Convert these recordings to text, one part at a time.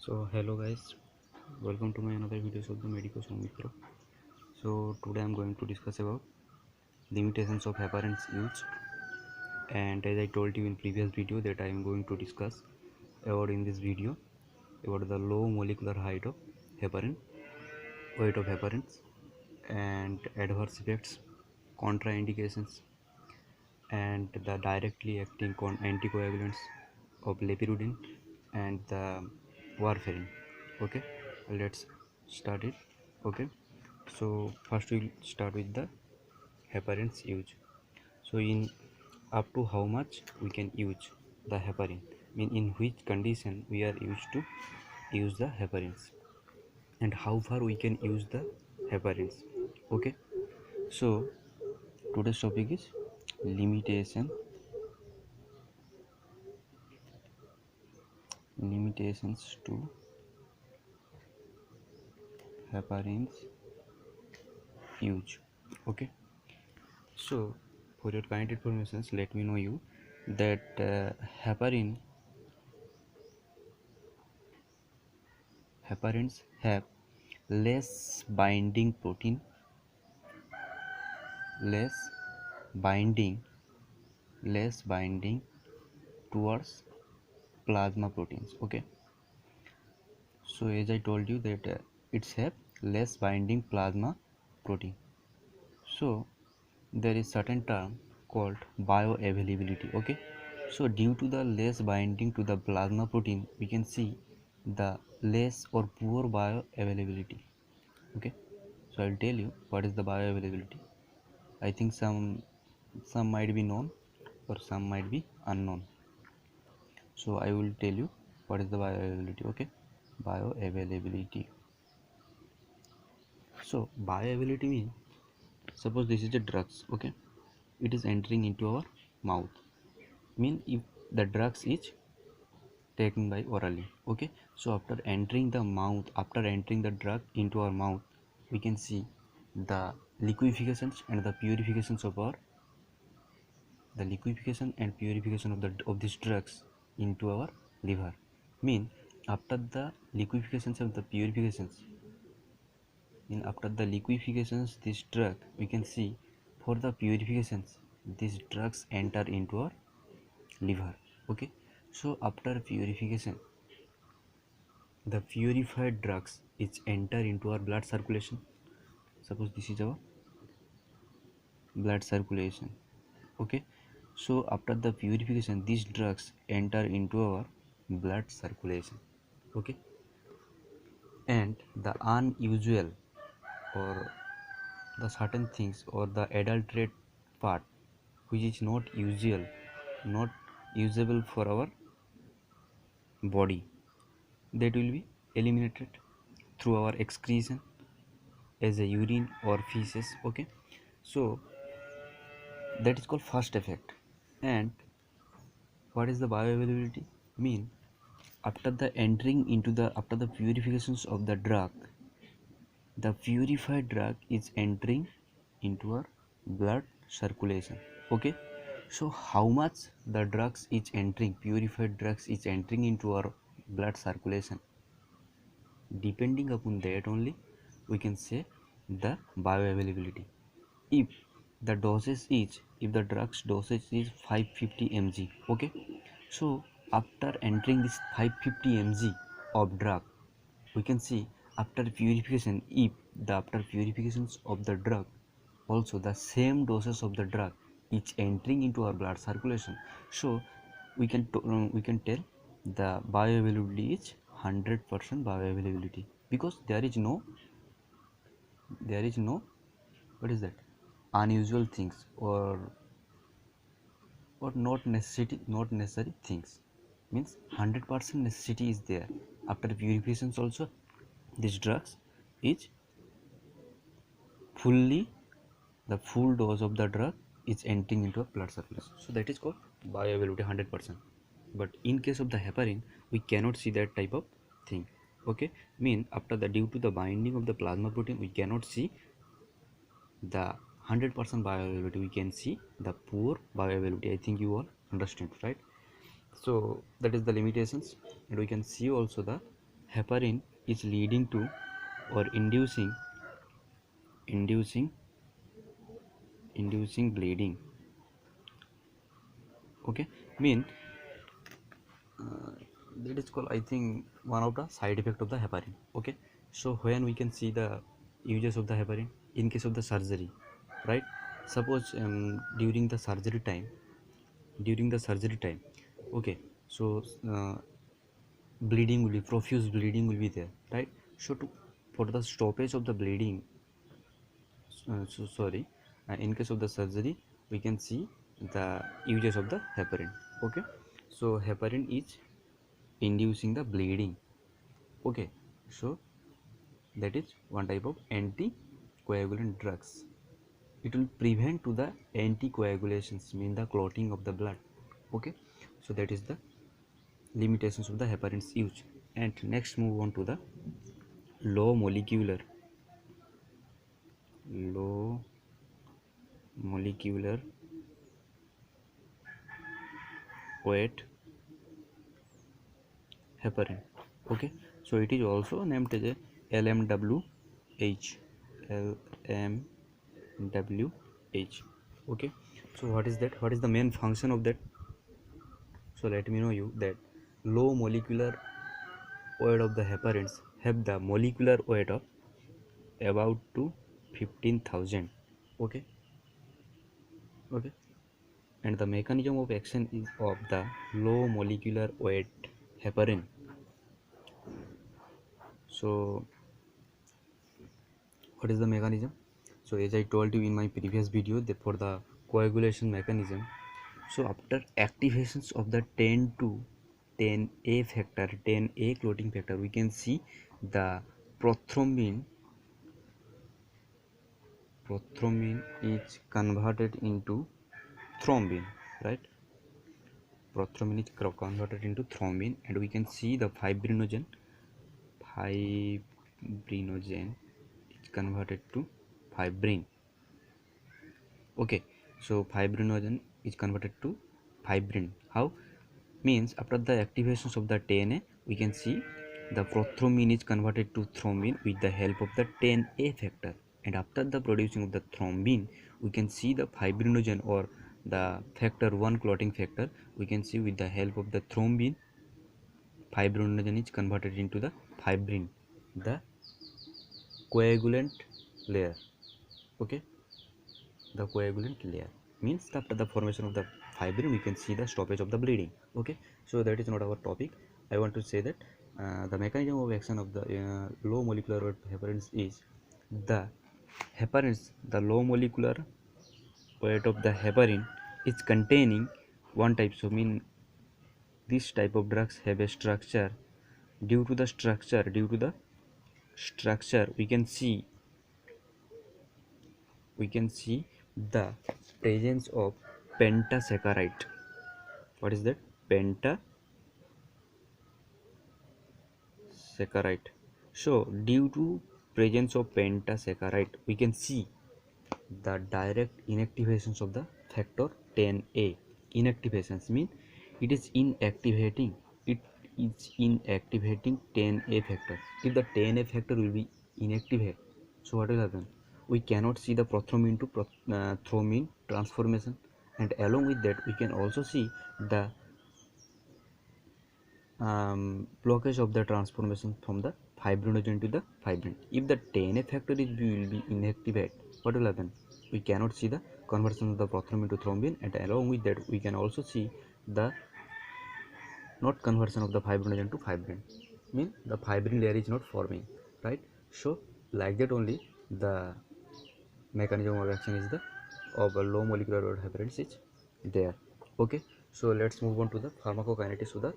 So hello guys, welcome to my another videos of the Medico Soumitra. So today I'm going to discuss about limitations of heparins use, and as I told you in previous video that I am going to discuss about in this video about the low molecular height of heparin, weight of heparins, and adverse effects, contraindications, and the directly acting anticoagulants of lepidolin and the warfarin. Okay, let's start it. Okay, so first we'll start with the heparins use. So in up to how much we can use the heparin, mean in which condition we are used to use the heparins, and how far we can use the heparins. Okay, so today's topic is limitation limitations to heparins use. Okay, so for your kind informations, let me know you that heparins have less less binding less binding towards plasma proteins. Okay, so as I told you that it's have less binding plasma protein. So there is certain term called bioavailability. Okay, so due to the less binding to the plasma protein, we can see the less or poor bioavailability. Okay, so I'll tell you what is the bioavailability. I think some might be known or some might be unknown, so I will tell you what is the bioavailability. Okay, bioavailability. So bioavailability means, suppose this is a drugs. Okay, it is entering into our mouth, mean if the drugs is taken by orally. Okay, so after entering the drug into our mouth, we can see the liquefaction and the purifications of our the liquefaction and purification of these drugs into our liver. Mean after the liquefations and the purifications, after the liquefations this drug, we can see for the purifications these drugs enter into our liver. Okay, so after purification, the purified drugs is enter into our blood circulation. Suppose this is our blood circulation. Okay, so after the purification these drugs enter into our blood circulation. Okay, and the unusual or the certain things or the adulterate part which is not usual, not usable for our body, that will be eliminated through our excretion as a urine or feces. Okay, so that is called first effect. And what is the bioavailability? Mean after the entering into the after the purifications of the drug, the purified drug is entering into our blood circulation. Okay, so how much the drugs is entering, purified drugs is entering into our blood circulation, depending upon that only we can say the bioavailability. If the dosage is, if the drugs dosage is 550 mg. Okay, so after entering this 550 mg of drug, we can see after purification, if the after purifications of the drug also the same doses of the drug is entering into our blood circulation, so we can tell the bioavailability is 100% bioavailability, because there is no what is that, unusual things or not necessary things. Means 100% necessity is there. After purifications also these drugs is fully, the full dose of the drug is entering into a blood circulation, so that is called bioavailability 100%. But in case of the heparin, we cannot see that type of thing. Okay, mean after the due to the binding of the plasma protein, we cannot see the 100% bioavailability, we can see the poor bioavailability. I think you all understand, right? So that is the limitations, and we can see also the heparin is leading to or inducing bleeding. Okay, mean that is called, I think, one of the side effect of the heparin. Okay, so when we can see the uses of the heparin in case of the surgery, right? Suppose during the surgery time, okay, so bleeding will be profuse bleeding will be there, right? So for the stoppage of the bleeding, in case of the surgery, we can see the uses of the heparin. Okay, so heparin is inducing the bleeding. Okay, so that is one type of anticoagulant drugs. It will prevent to the anticoagulations, mean the clotting of the blood. Okay, so that is the limitations of the heparin's use. And next move on to the low molecular low molecular weight heparin. Okay, so it is also named as a LMWH. LMWH. Okay, so what is that? What is the main function of that? So let me know you that low molecular weight of the heparins have the molecular weight of about to 15,000. Okay, okay, and the mechanism of action is of the low molecular weight heparin. So what is the mechanism? So as I told you in my previous video, that for the coagulation mechanism, so after activations of the 10 to 10A factor, 10A clotting factor, we can see the prothrombin is converted into thrombin, right? Prothrombin is converted into thrombin, and we can see the fibrinogen is converted to fibrin. Okay, so fibrinogen is converted to fibrin. How? Means after the activations of the 10A, we can see the prothrombin is converted to thrombin with the help of the 10A factor, and after the producing of the thrombin, we can see the fibrinogen or the factor 1 clotting factor, we can see with the help of the thrombin, fibrinogen is converted into the fibrin, the coagulant layer. Okay, the coagulant layer means after the formation of the fibrin, we can see the stoppage of the bleeding. Okay, so that is not our topic. I want to say that the mechanism of action of the low molecular weight heparins is the the low molecular weight of the heparin is containing one type. So mean this type of drugs have a structure. Due to the structure, we can see the presence of pentasaccharide. What is that? Pentasaccharide. So due to presence of pentasaccharide, we can see the direct inactivations of the factor 10A. Inactivations mean it is inactivating, it is inactivating 10A factor. If the 10A factor will be inactivated, so what will happen? We cannot see the prothrombin to thrombin transformation, and along with that we can also see the blockage of the transformation from the fibrinogen to the fibrin. If the 10A factor will be inactivated, what will happen? We cannot see the conversion of the prothrombin to thrombin, and along with that we can also see the not conversion of the fibrinogen to fibrin. Mean the fibrin layer is not forming, right? So like that only the mechanism of action is the of a low molecular weight heparins is there. Okay, so let's move on to the pharmacokinetics of the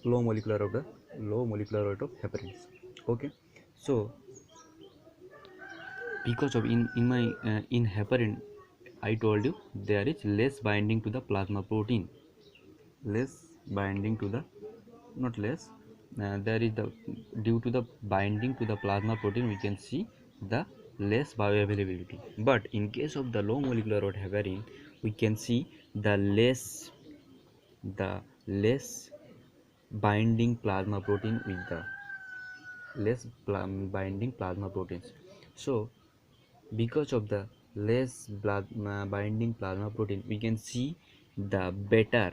low molecular weight of heparins. Okay, so because of in my in heparin, I told you there is less binding to the plasma protein, less binding to the not less there is the due to the binding to the plasma protein, we can see the less bioavailability. But in case of the low molecular weight heparin, we can see the less binding plasma protein with the binding plasma proteins. So because of the binding plasma protein, we can see the better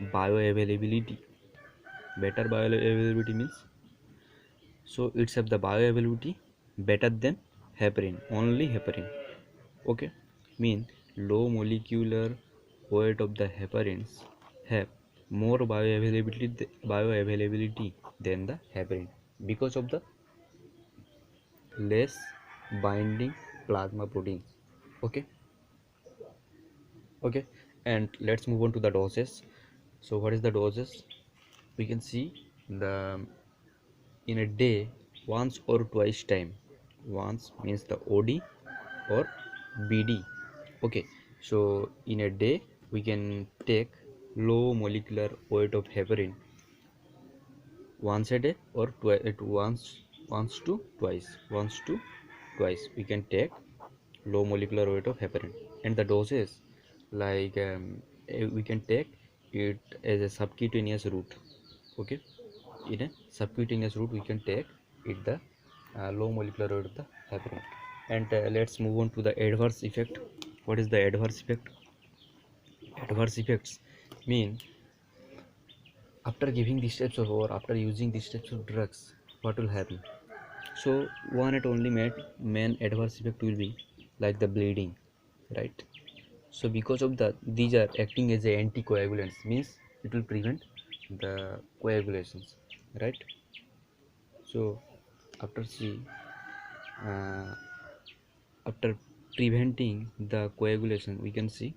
bioavailability. Better bioavailability means, so it's have the bioavailability better than heparin, only heparin. Okay, mean low molecular weight of the heparins have more bioavailability than the heparin because of the less binding plasma proteins. Okay, okay, and let's move on to the doses. So what is the doses? We can see the in a day, once or twice time. Once means the OD or BD. Okay, so in a day we can take low molecular weight of heparin once a day, or once to twice we can take low molecular weight of heparin. And the doses, like we can take it as a subcutaneous route. Okay, in a subcutaneous route we can take it the low molecular weight of the heparin. And let's move on to the adverse effect. What is the adverse effect? Adverse effects mean, after giving these types of, or after using these types of drugs, what will happen? So one and only main adverse effect will be like the bleeding, right? So because of that, these are acting as a anticoagulants, means it will prevent the coagulations, right? So after see uh, after preventing the coagulation, we can see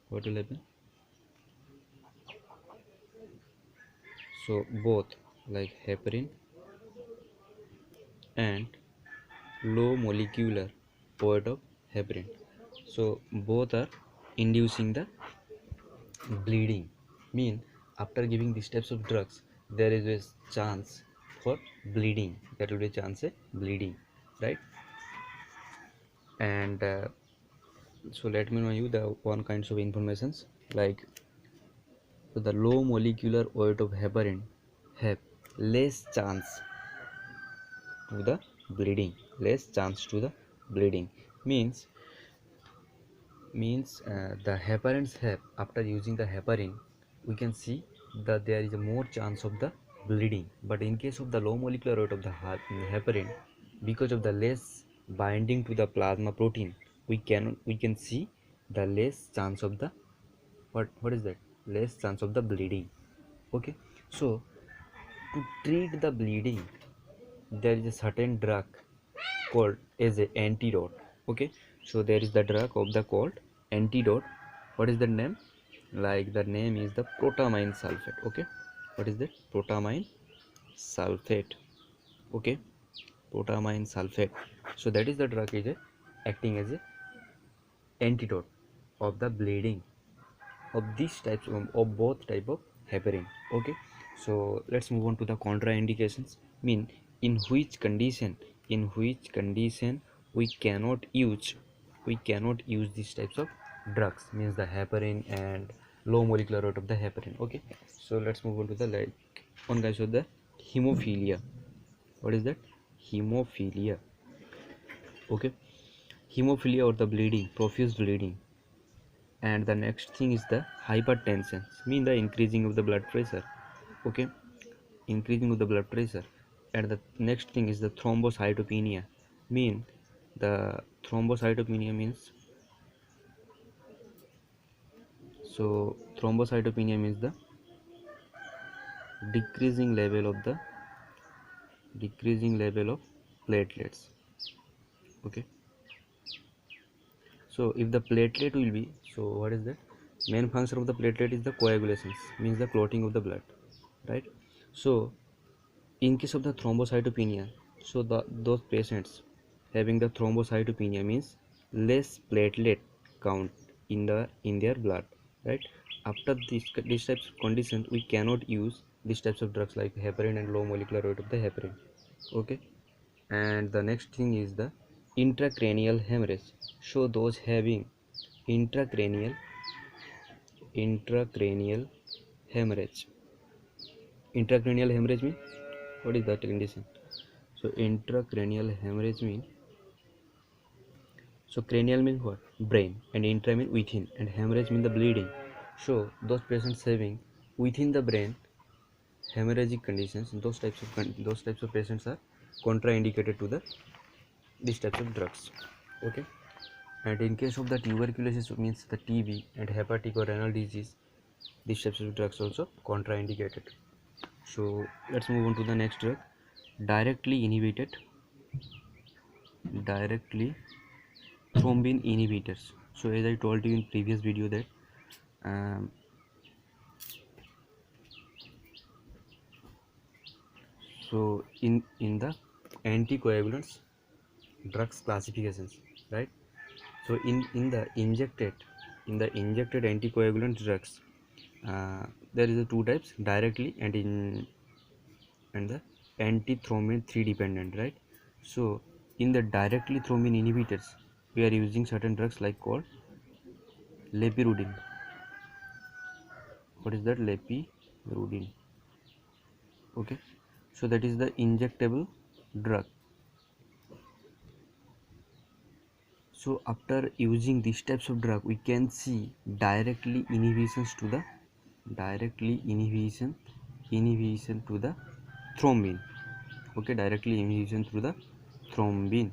what will happen. So both like heparin and low molecular weight of heparin, so both are inducing the bleeding. Mean after giving these types of drugs, there is a chance for bleeding. There will be a chance of bleeding, right? And so let me know you the one kinds of informations, like, so the low molecular weight of heparin have less chance to the bleeding. Less chance to the bleeding means the heparins have, after using the heparin, we can see that there is a more chance of the bleeding. But in case of the low molecular weight of the heparin, because of the less binding to the plasma protein, we can see the less chance of the, what is that, less chance of the bleeding. Okay, so to treat the bleeding, there is a certain drug called as a antidote. Okay, so there is the drug of the called antidote. What is the name? Like the name is the protamine sulfate. Okay, what is that? Protamine sulfate. Okay, protamine sulfate. So that is the drug is acting as a antidote of the bleeding of these types of both type of heparin. Okay, so let's move on to the contraindications. Mean in which condition we cannot use these types of drugs, means the heparin and low molecular weight of the heparin. Okay, so let's move on to the, like, one guys with the hemophilia. What is that? Hemophilia. Okay, hemophilia or the bleeding, profuse bleeding. And the next thing is the hypertension, mean the increasing of the blood pressure. Okay, increasing of the blood pressure. And the next thing is the thrombocytopenia, mean the thrombocytopenia means, so thrombocytopenia means the decreasing level of the platelets. Okay, so if the platelet will be, so what is that? Main function of the platelet is the coagulations, means the clotting of the blood, right? So in case of the thrombocytopenia, so those patients having the thrombocytopenia means less platelet count in their blood, right? After these types of conditions, we cannot use these types of drugs like heparin and low molecular weight of the heparin. Okay, and the next thing is the intracranial hemorrhage. So those having intracranial intracranial hemorrhage, Intracranial hemorrhage mean, what is that condition? So intracranial hemorrhage mean, so cranial mean what? Brain, and intra mean within, and hemorrhage mean the bleeding. So those patients having within the brain hemorrhagic conditions, those types of patients are contraindicated to the these types of drugs. Okay. And in case of the tuberculosis, means the TB and hepatic or renal disease, these types of drugs also contraindicated. So let's move on to the next drug, directly thrombin inhibitors. So as I told you in previous video that um, so in the anticoagulants drugs classifications, right? So in the injected anticoagulant drugs, there is a two types, directly and the antithrombin 3 dependent, right? So in the directly thrombin inhibitors, we are using certain drugs like called lepirudin. What is that? Lepirudin. Okay, so that is the injectable drug. So after using these types of drug, we can see directly inhibitions to the inhibition to the thrombin. Okay, directly inhibition through the thrombin.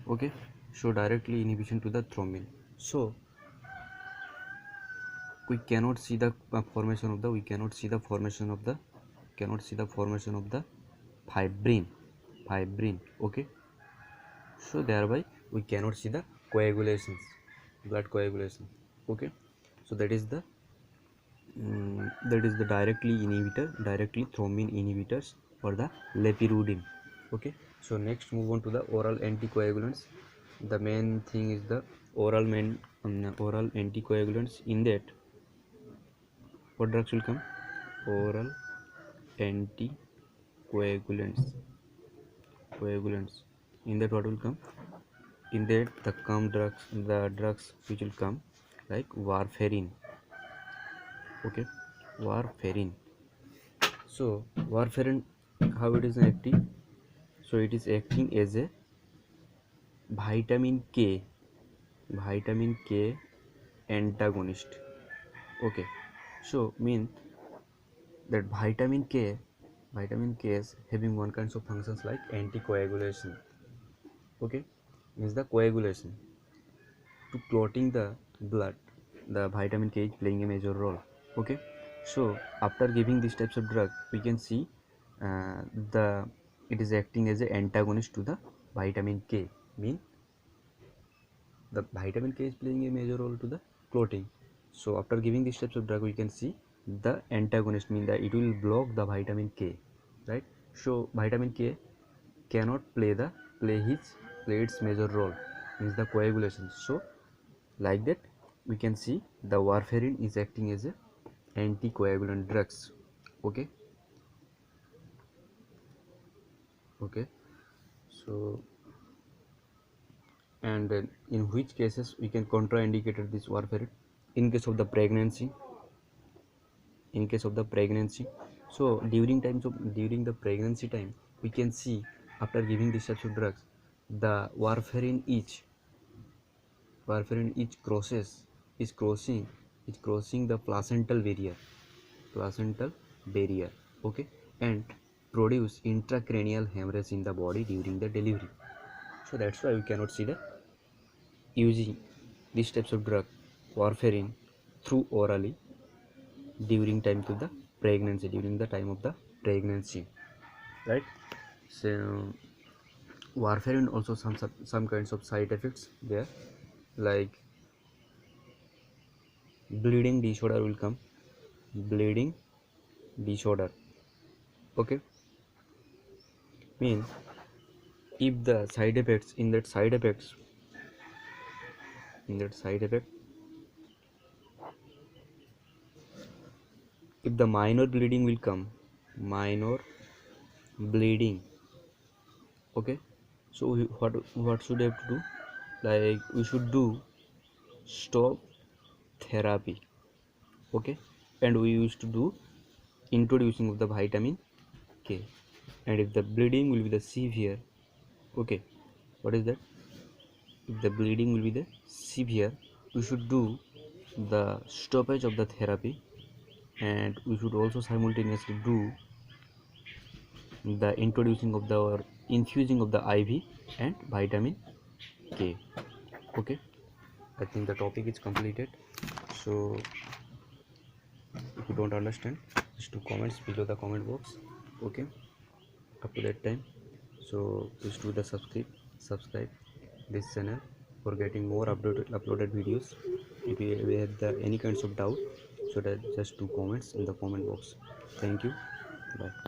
Okay, so directly inhibition to the thrombin. So we cannot see the formation of the fibrin. Okay, so thereby we cannot see the blood coagulation. Okay, so that is the directly thrombin inhibitors, or the lepirudin. Okay, so next move on to the oral anticoagulants. The main thing is the oral anticoagulants. In that, what drugs will come? Oral anticoagulants. In that, what will come? In that, the drugs which will come like warfarin. Okay, warfarin. So warfarin, how it is acting? So it is acting as a vitamin K antagonist. Okay, so mean that vitamin K is having one kinds of functions like anticoagulation. Okay, means the coagulation to clotting the blood. The vitamin K is playing a major role. Okay, so after giving these types of drug, we can see the it is acting as an antagonist to the vitamin K. Mean the vitamin K is playing a major role to the clotting. So after giving these types of drug, we can see the antagonist, mean that it will block the vitamin K, right? So vitamin K cannot play its major role, means the coagulation. So like that, we can see the warfarin is acting as a anticoagulant drugs. Okay, okay. So and in which cases we can contraindicate this warfarin? In case of the pregnancy, so during the pregnancy time, we can see after giving these types of drugs, the warfarin each is crossing the placental barrier. Okay, and produce intracranial hemorrhage in the body during the delivery. So that's why we cannot see the using these types of drug warfarin through orally during the time of the pregnancy, right? So warfarin also some kinds of side effects there, like bleeding disorder will come. Bleeding disorder. Okay, mean if the in that side effect, if the minor bleeding will come, minor bleeding. Okay, so what should have to do? Like we should do stop therapy. Okay, and we used to do introducing of the vitamin K. And if the bleeding will be the severe, okay, what is that? If the bleeding will be the severe, we should do the stoppage of the therapy, and we should also simultaneously do the introducing of the or infusing of the IV and vitamin K. Okay, I think the topic is completed. So if you don't understand, just do comments below the comment box. Okay, up to that time, so please do the subscribe this channel for getting more uploaded videos. If you have any kinds of doubt, so that just do comments in the comment box. Thank you. Bye.